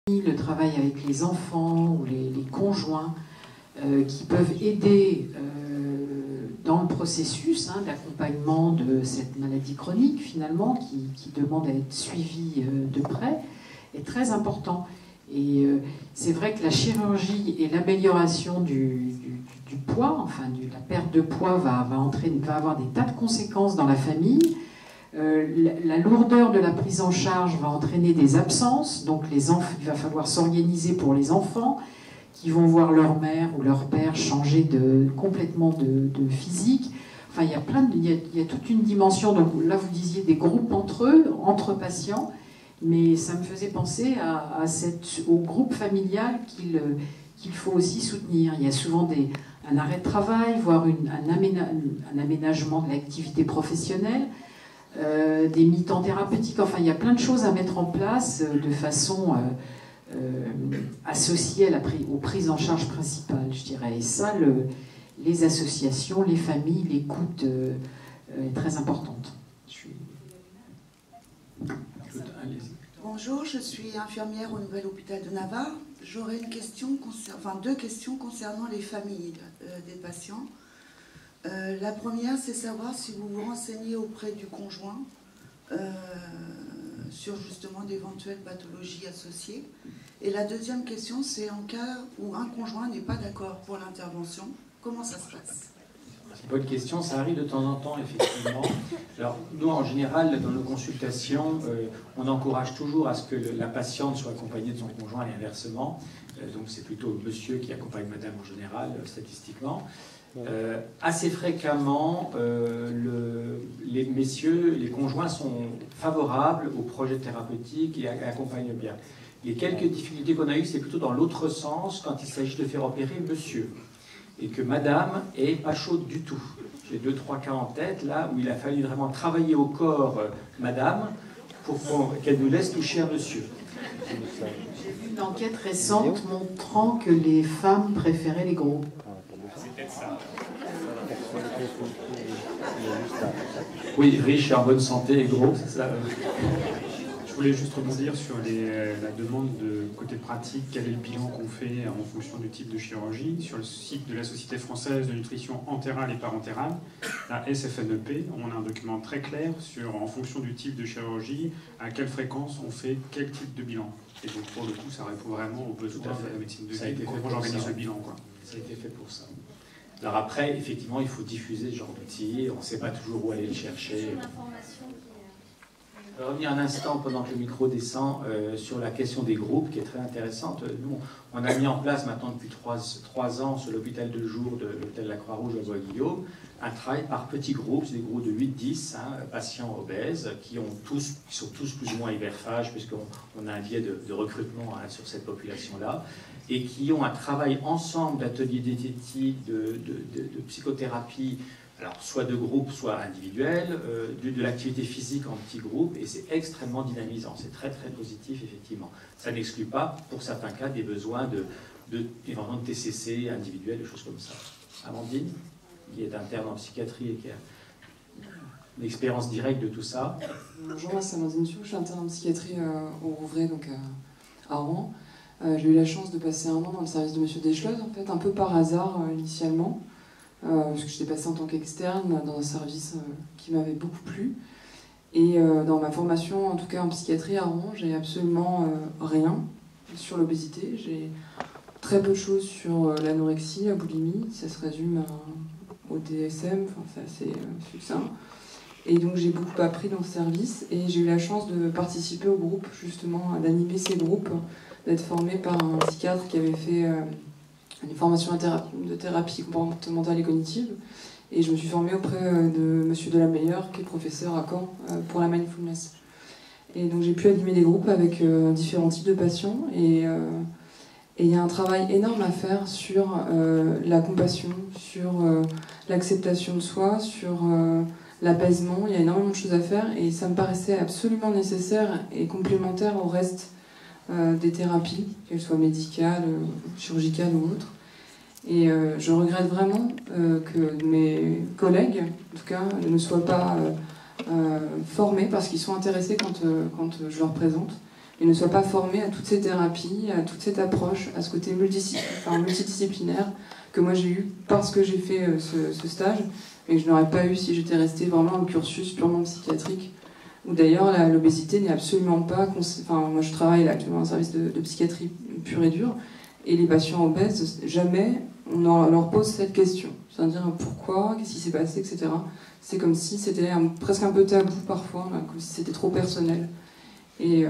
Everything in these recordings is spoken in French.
le travail avec les enfants ou les conjoints qui peuvent aider dans le processus d'accompagnement de cette maladie chronique finalement qui demande à être suivie de près est très important. Et c'est vrai que la chirurgie et l'amélioration du poids, enfin la perte de poids va avoir des tas de conséquences dans la famille. La lourdeur de la prise en charge va entraîner des absences, donc il va falloir s'organiser pour les enfants qui vont voir leur mère ou leur père changer complètement de physique. Enfin, il y a toute une dimension. Donc là, vous disiez des groupes entre eux, entre patients, mais ça me faisait penser au groupe familial qu'il faut aussi soutenir. Il y a souvent un arrêt de travail, voire un aménagement de l'activité professionnelle. Des mi-temps thérapeutiques, enfin il y a plein de choses à mettre en place de façon associée aux prises en charge principales, je dirais. Et ça, les associations, les familles, l'écoute est très importante. Bonjour, je suis infirmière au Nouvel Hôpital de Navarre. J'aurais deux questions concernant les familles des patients. La première, c'est savoir si vous vous renseignez auprès du conjoint sur justement d'éventuelles pathologies associées. Et la deuxième question, c'est en cas où un conjoint n'est pas d'accord pour l'intervention, comment ça se passe? C'est une bonne question, ça arrive de temps en temps, effectivement. Alors, nous, en général, dans nos consultations, on encourage toujours à ce que la patiente soit accompagnée de son conjoint et inversement. Donc, c'est plutôt monsieur qui accompagne madame en général, statistiquement. Assez fréquemment, les messieurs, les conjoints sont favorables au projet thérapeutique et accompagnent bien. Les quelques difficultés qu'on a eues, c'est plutôt dans l'autre sens, quand il s'agit de faire opérer monsieur. Et que madame est pas chaude du tout. J'ai 2-3 cas en tête, là, où il a fallu vraiment travailler au corps madame pour qu'elle nous laisse toucher à monsieur. J'ai vu une enquête récente montrant que les femmes préféraient les gros. C'est peut-être ça. Oui, riche et en bonne santé et gros, c'est ça. Je voulais juste rebondir sur la demande de côté pratique, quel est le bilan qu'on fait en fonction du type de chirurgie. Sur le site de la Société française de nutrition entérale et parentérale, la SFNEP, on a un document très clair sur, en fonction du type de chirurgie, à quelle fréquence on fait quel type de bilan. Et donc pour le coup, ça répond vraiment aux besoins de la médecine de vie, comment j'organise le bilan, quoi. Ça a été fait pour ça. Alors après, effectivement, il faut diffuser ce genre d'outils, on ne sait pas toujours où aller le chercher. Je vais revenir un instant pendant que le micro descend sur la question des groupes qui est très intéressante. Nous, on a mis en place maintenant depuis 3 ans sur l'hôpital de jour de l'hôpital de la Croix-Rouge à Bois-Guillaume un travail par petits groupes, c'est des groupes de 8-10 patients obèses qui sont tous plus ou moins hyperphages puisqu'on a un biais de recrutement sur cette population-là et qui ont un travail ensemble d'ateliers diététiques, de psychothérapie, alors soit de groupe, soit individuel, de l'activité physique en petits groupes, et c'est extrêmement dynamisant, c'est très très positif effectivement. Ça n'exclut pas, pour certains cas, des besoins éventuellement de TCC individuels, des choses comme ça. Amandine, qui est interne en psychiatrie et qui a une expérience directe de tout ça. Bonjour, moi c'est Amandine Thiou, je suis interne en psychiatrie au Rouvray, donc à Rouen. J'ai eu la chance de passer un an dans le service de Monsieur Deschleuze, en fait, un peu par hasard initialement. Parce que j'étais passée en tant qu'externe dans un service qui m'avait beaucoup plu. Et dans ma formation, en tout cas en psychiatrie à Rouen, j'ai absolument rien sur l'obésité. J'ai très peu de choses sur l'anorexie, la boulimie. Ça se résume au DSM, enfin, c'est assez succinct. Et donc j'ai beaucoup appris dans ce service et j'ai eu la chance de participer au groupe, justement, d'animer ces groupes, d'être formée par un psychiatre qui avait fait une formation de thérapie comportementale et cognitive. Et je me suis formée auprès de Monsieur Delameilleure, qui est professeur à Caen, pour la mindfulness. Et donc j'ai pu animer des groupes avec différents types de patients. Et il y a un travail énorme à faire sur la compassion, sur l'acceptation de soi, sur l'apaisement. Il y a énormément de choses à faire et ça me paraissait absolument nécessaire et complémentaire au reste des thérapies, qu'elles soient médicales, chirurgicales ou autres. Et je regrette vraiment que mes collègues, en tout cas, ne soient pas formés parce qu'ils sont intéressés quand je leur présente. et ne soient pas formés à toutes ces thérapies, à toute cette approche, à ce côté multidisciplinaire que moi j'ai eu parce que j'ai fait ce stage, et que je n'aurais pas eu si j'étais restée vraiment un cursus purement psychiatrique, où d'ailleurs l'obésité n'est absolument pas... moi je travaille là, actuellement dans un service de psychiatrie pure et dure, et les patients obèses, jamais on leur pose cette question. C'est-à-dire pourquoi, qu'est-ce qui s'est passé, etc. C'est comme si c'était presque un peu tabou parfois, comme si c'était trop personnel. Et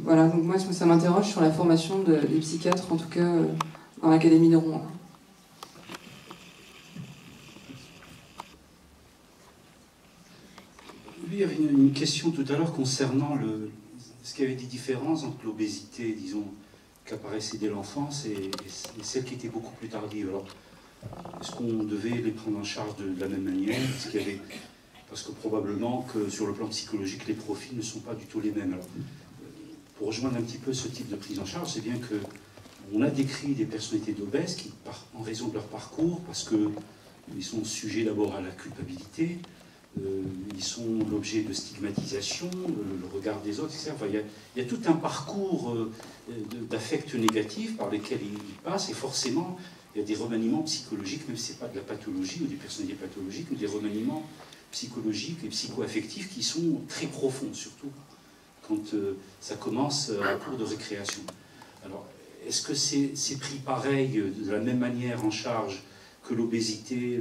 voilà, donc moi ça m'interroge sur la formation des psychiatres, en tout cas dans l'Académie de Rouen. Oui, il y avait une question tout à l'heure concernant ce qu'il y avait des différences entre l'obésité, disons, qui apparaissait dès l'enfance et celle qui était beaucoup plus tardive. Alors, est-ce qu'on devait les prendre en charge de la même manière? Parce que probablement que sur le plan psychologique, les profils ne sont pas du tout les mêmes. Alors, pour rejoindre un petit peu ce type de prise en charge, c'est bien qu'on a décrit des personnalités d'obèses qui, en raison de leur parcours, parce qu'ils sont sujets d'abord à la culpabilité, ils sont l'objet de stigmatisation, le regard des autres, etc. Enfin, il y a tout un parcours d'affects négatifs par lesquels ils passent, et forcément, il y a des remaniements psychologiques, même si ce n'est pas de la pathologie ou des personnalités pathologiques, mais des remaniements psychologiques et psycho-affectifs qui sont très profonds, surtout quand ça commence à la cour de récréation. Alors, est-ce que c'est pris pareil, de la même manière en charge que l'obésité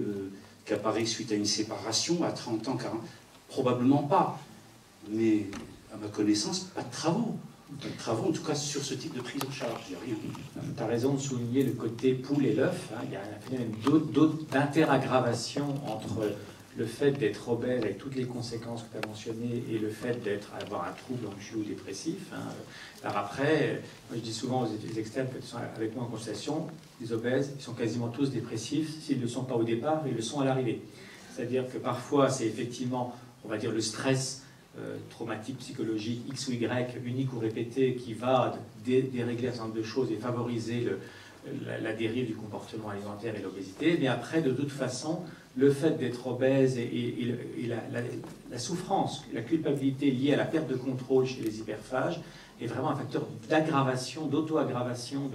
qui apparaît suite à une séparation à 30 ans, 40 ans? Probablement pas. Mais à ma connaissance, pas de travaux. Pas de travaux, en tout cas sur ce type de prise en charge. Il n'y a rien. Tu as raison de souligner le côté poule et l'œuf. Hein. Il y a un phénomène d'interaggravation entre le fait d'être obèse avec toutes les conséquences que tu as mentionnées et le fait d'avoir un trouble anxieux ou dépressif. Hein. Alors après, moi je dis souvent aux études externes qui sont avec moi en consultation, les obèses, ils sont quasiment tous dépressifs. S'ils ne le sont pas au départ, ils le sont à l'arrivée. C'est-à-dire que parfois c'est effectivement, on va dire, le stress traumatique, psychologique, X ou Y, unique ou répété, qui va dérégler un certain nombre de choses et favoriser la dérive du comportement alimentaire et l'obésité. Mais après, de toute façon, le fait d'être obèse et la souffrance, la culpabilité liée à la perte de contrôle chez les hyperphages est vraiment un facteur d'aggravation, d'auto-aggravation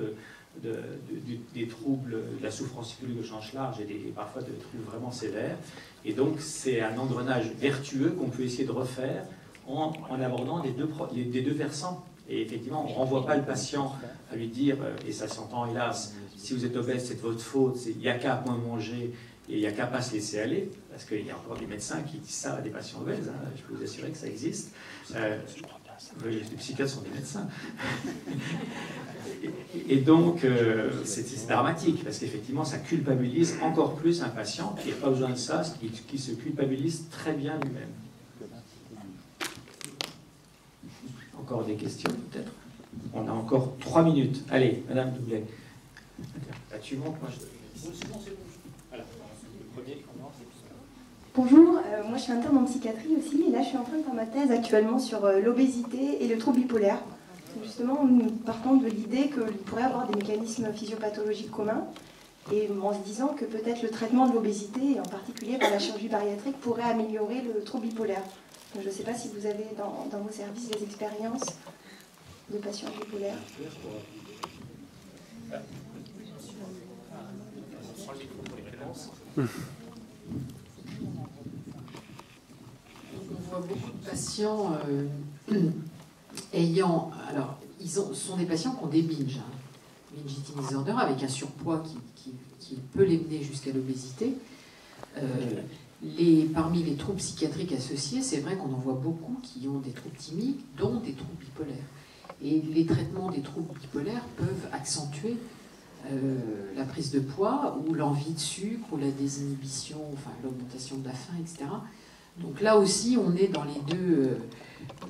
des troubles, de la souffrance psychologique au sens large et parfois de troubles vraiment sévères. Et donc c'est un engrenage vertueux qu'on peut essayer de refaire en abordant les deux versants. Et effectivement, on ne renvoie pas le patient à lui dire, et ça s'entend hélas, si vous êtes obèse, c'est de votre faute, il n'y a qu'à moins manger, et il n'y a qu'à pas se laisser aller, parce qu'il y a encore des médecins qui disent ça à des patients obèses, hein, je peux vous assurer que ça existe. Les psychiatres sont des médecins. Et donc, c'est dramatique, parce qu'effectivement, ça culpabilise encore plus un patient qui n'a pas besoin de ça, qui se culpabilise très bien lui-même. Encore des questions, peut-être? On a encore 3 minutes. Allez, Madame Doublet. Là, tu montes, moi je... Bonjour, moi je suis interne en psychiatrie aussi, et là je suis en train de faire ma thèse actuellement sur l'obésité et le trouble bipolaire. Justement, nous partons de l'idée qu'il pourrait y avoir des mécanismes physiopathologiques communs, et en se disant que peut-être le traitement de l'obésité, et en particulier par la chirurgie bariatrique, pourrait améliorer le trouble bipolaire. Donc, je ne sais pas si vous avez dans vos services des expériences de patients bipolaires. On voit beaucoup de patients ayant... Alors, ce sont des patients qui ont des binges, binge eating disorder, avec un surpoids qui peut les mener jusqu'à l'obésité. Parmi les troubles psychiatriques associés, c'est vrai qu'on en voit beaucoup qui ont des troubles thymiques, dont des troubles bipolaires. Et les traitements des troubles bipolaires peuvent accentuer la prise de poids ou l'envie de sucre ou la désinhibition, enfin l'augmentation de la faim, etc. Donc là aussi, on est dans les deux,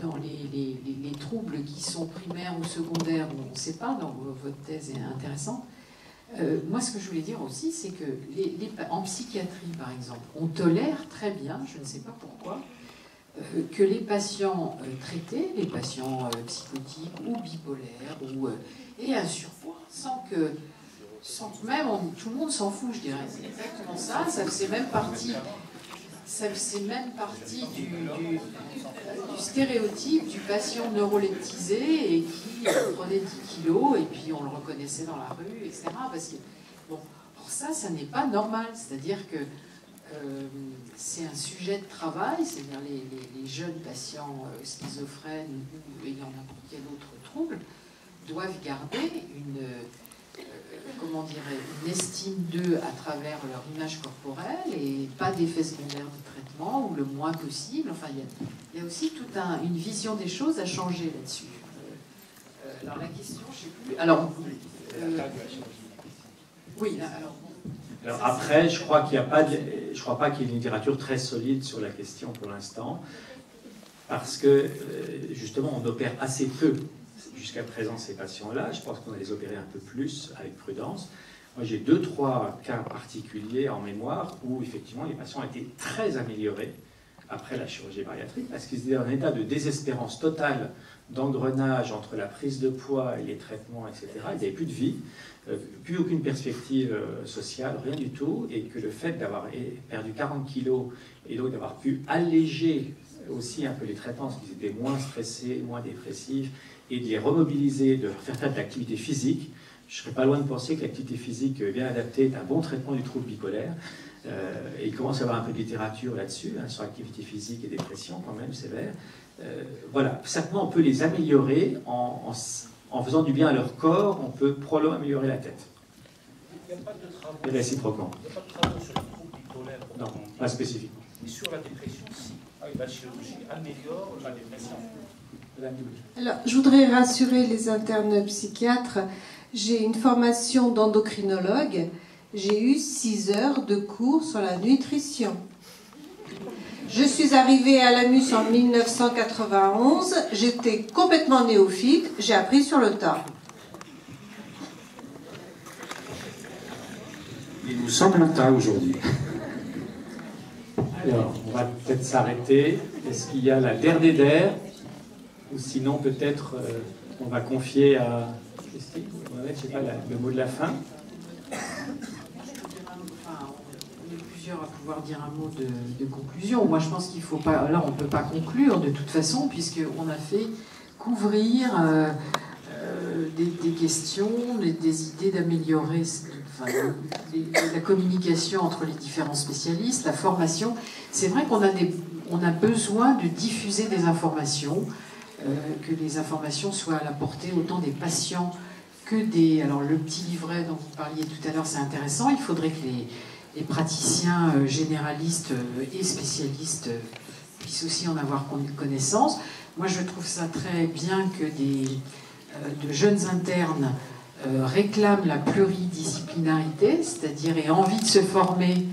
dans les troubles qui sont primaires ou secondaires, on ne sait pas, dans votre thèse est intéressante. Moi, ce que je voulais dire aussi, c'est que en psychiatrie, par exemple, on tolère très bien, je ne sais pas pourquoi, que les patients traités, les patients psychotiques ou bipolaires, aient un surpoids, sans que tout le monde s'en fout, je dirais. C'est exactement ça, c'est même partie... c'est même partie du stéréotype du patient neuroleptisé et qui prenait 10 kilos et puis on le reconnaissait dans la rue, etc. Parce que, bon, alors ça n'est pas normal. C'est-à-dire que c'est un sujet de travail, c'est-à-dire les jeunes patients schizophrènes ou ayant n'importe quel autre trouble doivent garder une estime d'eux à travers leur image corporelle et pas d'effets secondaires du traitement ou le moins possible. Enfin, il y a aussi toute une vision des choses à changer là-dessus. Alors la question, je ne sais plus. Alors, oui, alors. Alors après, je crois qu'il n'y a pas, je crois pas qu'il y ait une littérature très solide sur la question pour l'instant, parce que justement, on opère assez peu jusqu'à présent ces patients-là. Je pense qu'on va les opérer un peu plus avec prudence. Moi, j'ai 2-3 cas particuliers en mémoire où effectivement les patients ont été très améliorés après la chirurgie bariatrique, parce qu'ils étaient en état de désespérance totale, d'engrenage entre la prise de poids et les traitements, etc. Il n'y avait plus de vie, plus aucune perspective sociale, rien du tout, et que le fait d'avoir perdu 40 kilos et donc d'avoir pu alléger aussi un peu les traitements, parce qu'ils étaient moins stressés, moins dépressifs, et de les remobiliser, de faire de l'activité physique. Je ne serais pas loin de penser que l'activité physique bien adaptée est un bon traitement du trouble bipolaire. Et il commence à y avoir un peu de littérature là-dessus, sur l'activité physique et dépression quand même sévère. Voilà, certainement on peut les améliorer en faisant du bien à leur corps, on peut probablement améliorer la tête. Il n'y a pas de travaux. Et réciproquement. Il n'y a pas de travaux sur le trouble bipolaire. Non, pas spécifiquement. Mais sur la dépression, si. La chirurgie améliore la dépression. Alors, je voudrais rassurer les internes psychiatres. J'ai une formation d'endocrinologue. J'ai eu 6 heures de cours sur la nutrition. Je suis arrivée à l'AMUS en 1991. J'étais complètement néophyte. J'ai appris sur le tas. Et nous sommes le tas aujourd'hui. Alors, on va peut-être s'arrêter. Est-ce qu'il y a la der? Ou sinon, peut-être, on va confier à Christine, je sais pas, le mot de la fin. On est plusieurs à pouvoir dire un mot de conclusion. Moi, je pense qu'il ne faut pas... Là, on ne peut pas conclure de toute façon, puisqu'on a fait couvrir des questions, des idées d'améliorer la communication entre les différents spécialistes, la formation. C'est vrai qu'on a besoin de diffuser des informations, que les informations soient à la portée autant des patients que des... Alors le petit livret dont vous parliez tout à l'heure, c'est intéressant. Il faudrait que les praticiens généralistes et spécialistes puissent aussi en avoir connaissance. Moi, je trouve ça très bien que de jeunes internes réclament la pluridisciplinarité, c'est-à-dire aient envie de se former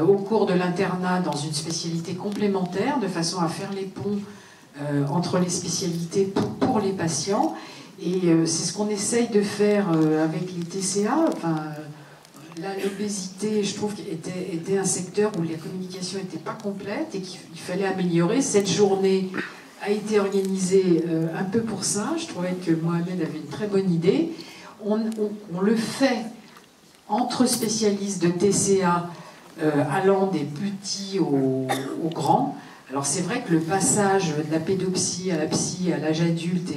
au cours de l'internat dans une spécialité complémentaire, de façon à faire les ponts entre les spécialités pour les patients. Et c'est ce qu'on essaye de faire avec les TCA. Enfin, là, l'obésité, je trouve, était un secteur où la communication n'était pas complète et qu'il fallait améliorer. Cette journée a été organisée un peu pour ça. Je trouvais que Mohamed avait une très bonne idée. On le fait entre spécialistes de TCA, allant des petits aux grands. Alors c'est vrai que le passage de la pédopsie à la psy à l'âge adulte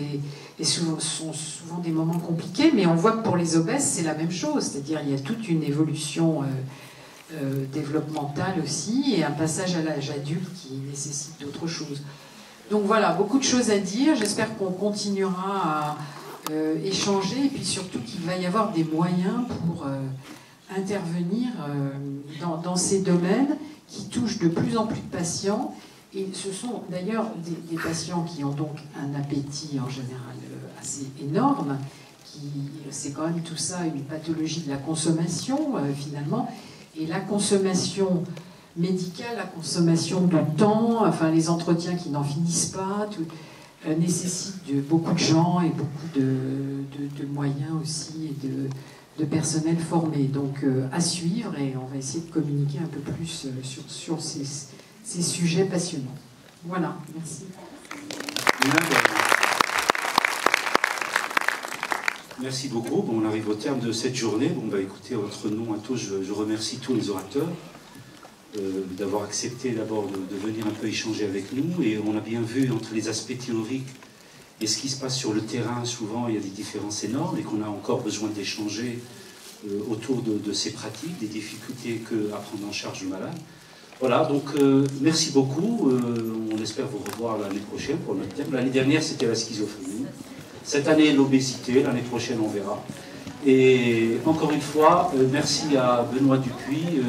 sont souvent des moments compliqués, mais on voit que pour les obèses c'est la même chose, c'est-à-dire il y a toute une évolution développementale aussi et un passage à l'âge adulte qui nécessite d'autres choses. Donc voilà, beaucoup de choses à dire, j'espère qu'on continuera à échanger et puis surtout qu'il va y avoir des moyens pour intervenir dans ces domaines qui touchent de plus en plus de patients. Et ce sont d'ailleurs des patients qui ont donc un appétit en général assez énorme. C'est quand même tout ça une pathologie de la consommation finalement. Et la consommation médicale, la consommation de temps, enfin les entretiens qui n'en finissent pas, nécessitent beaucoup de gens et beaucoup de moyens aussi et de personnel formé. Donc à suivre et on va essayer de communiquer un peu plus sur ces sujets passionnants. Voilà, merci. Merci beaucoup. Bon, on arrive au terme de cette journée. Bon, bah, écoutez, en votre nom à tous, je remercie tous les orateurs. d'avoir accepté d'abord de venir un peu échanger avec nous. Et on a bien vu entre les aspects théoriques et ce qui se passe sur le terrain, souvent il y a des différences énormes et qu'on a encore besoin d'échanger autour de ces pratiques, des difficultés à prendre en charge le malade. Voilà, donc merci beaucoup. On espère vous revoir l'année prochaine pour notre thème. L'année dernière, c'était la schizophrénie. Cette année, l'obésité. L'année prochaine, on verra. Et encore une fois, merci à Benoît Dupuis.